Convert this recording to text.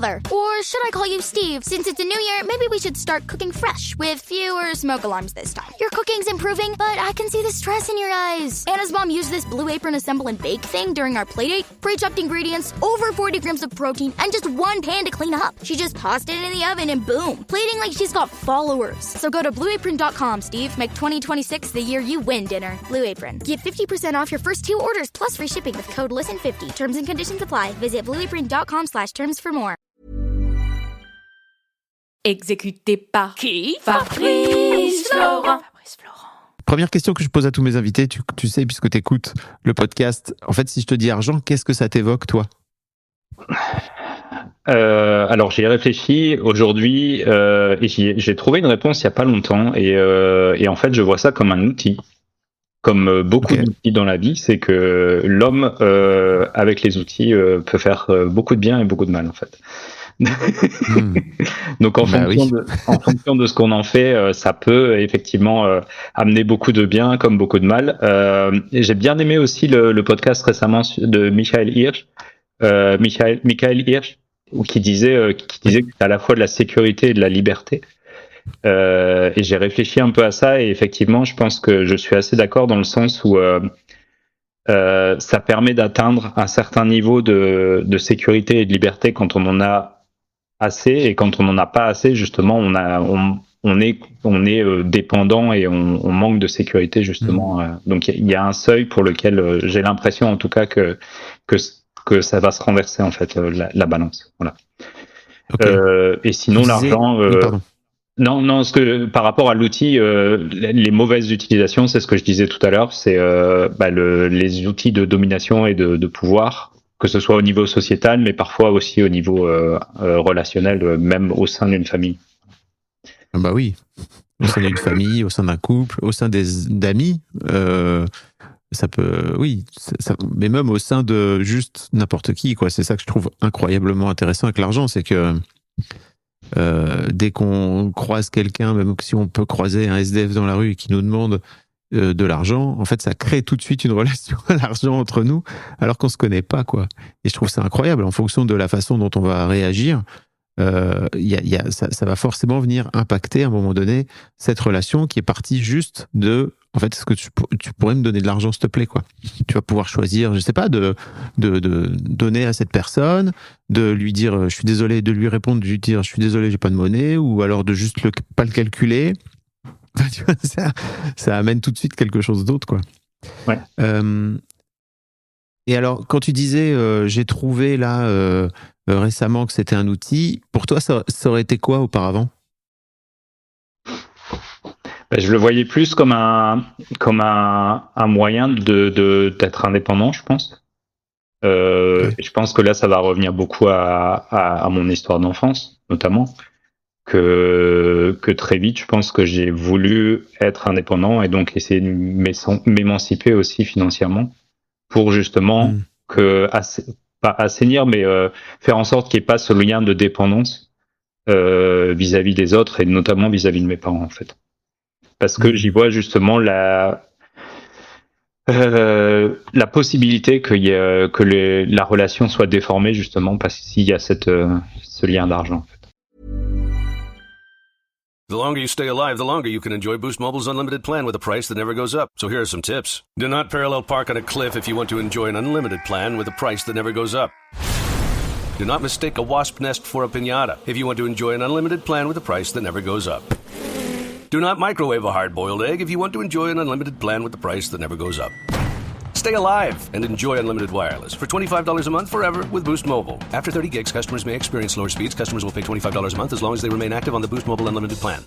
father. Or should I call you Steve? Since it's a new year, maybe we should start cooking fresh with fewer smoke alarms this time. Your cooking's improving, but I can see the stress in your eyes. Anna's mom used this Blue Apron assemble and bake thing during our playdate. Pre-chopped ingredients, over 40 grams of protein, and just one pan to clean up. She just tossed it in the oven and boom, plating like she's got followers. So go to blueapron.com, Steve. Make 2026 the year you win dinner. Blue Apron. Get 50% off your first 2 orders plus free shipping with code LISTEN50. Terms and conditions apply. Visit blueapron.com/terms for more. Exécuté par qui? Fabrice Florent. Première question que je pose à tous mes invités, tu sais, puisque tu écoutes le podcast, en fait, si je te dis argent, qu'est-ce que ça t'évoque, toi? Alors, j'y ai réfléchi aujourd'hui et j'ai trouvé une réponse il n'y a pas longtemps. Et en fait, je vois ça comme un outil. Comme beaucoup d'outils dans la vie, c'est que l'homme, avec les outils, peut faire beaucoup de bien et beaucoup de mal, en fait. Donc en fonction de ce qu'on en fait, ça peut effectivement amener beaucoup de bien comme beaucoup de mal. Et j'ai bien aimé aussi le podcast récemment de Michael Hirsch, qui disait que c'est à la fois de la sécurité et de la liberté. Et j'ai réfléchi un peu à ça et effectivement, je pense que je suis assez d'accord dans le sens où ça permet d'atteindre un certain niveau de sécurité et de liberté quand on en a assez, et quand on n'en a pas assez, justement, on est dépendant et on manque de sécurité, justement. Donc il y a un seuil pour lequel j'ai l'impression, en tout cas, que ça va se renverser, en fait, la balance. Voilà. Et sinon, l'argent. Non, par rapport à l'outil, les mauvaises utilisations, c'est ce que je disais tout à l'heure, c'est les outils de domination et de pouvoir, que ce soit au niveau sociétal, mais parfois aussi au niveau relationnel, même au sein d'une famille. Bah oui, au sein d'une famille, au sein d'un couple, au sein d'amis, ça peut, oui, mais même au sein de juste n'importe qui, quoi. C'est ça que je trouve incroyablement intéressant avec l'argent, c'est que dès qu'on croise quelqu'un, même si on peut croiser un SDF dans la rue et qui nous demande de l'argent, en fait, ça crée tout de suite une relation à l'argent entre nous, alors qu'on se connaît pas, quoi. Et je trouve ça incroyable. En fonction de la façon dont on va réagir, ça va forcément venir impacter à un moment donné cette relation qui est partie juste de, en fait, est-ce que tu pourrais me donner de l'argent, s'il te plaît, quoi. Tu vas pouvoir choisir, je sais pas, de donner à cette personne, de lui dire je suis désolé, de lui répondre, de lui dire je suis désolé, j'ai pas de monnaie, ou alors de juste pas le calculer. Tu vois, ça amène tout de suite quelque chose d'autre, quoi. Ouais. Et alors, quand tu disais j'ai trouvé là récemment que c'était un outil, pour toi, ça aurait été quoi auparavant? Je le voyais plus comme un moyen d'être indépendant, je pense. Et je pense que là, ça va revenir beaucoup à mon histoire d'enfance, notamment. Que très vite, je pense que j'ai voulu être indépendant et donc essayer de m'émanciper aussi financièrement pour justement pas assainir, mais faire en sorte qu'il n'y ait pas ce lien de dépendance vis-à-vis des autres et notamment vis-à-vis de mes parents, en fait. Parce que j'y vois justement la possibilité que la relation soit déformée, justement parce qu'il y a ce lien d'argent, en fait. The longer you stay alive, the longer you can enjoy Boost Mobile's unlimited plan with a price that never goes up. So here are some tips. Do not parallel park on a cliff if you want to enjoy an unlimited plan with a price that never goes up. Do not mistake a wasp nest for a piñata if you want to enjoy an unlimited plan with a price that never goes up. Do not microwave a hard-boiled egg if you want to enjoy an unlimited plan with the price that never goes up. Stay alive and enjoy unlimited wireless for $25 a month forever with Boost Mobile. After 30 gigs, customers may experience slower speeds. Customers will pay $25 a month as long as they remain active on the Boost Mobile Unlimited plan.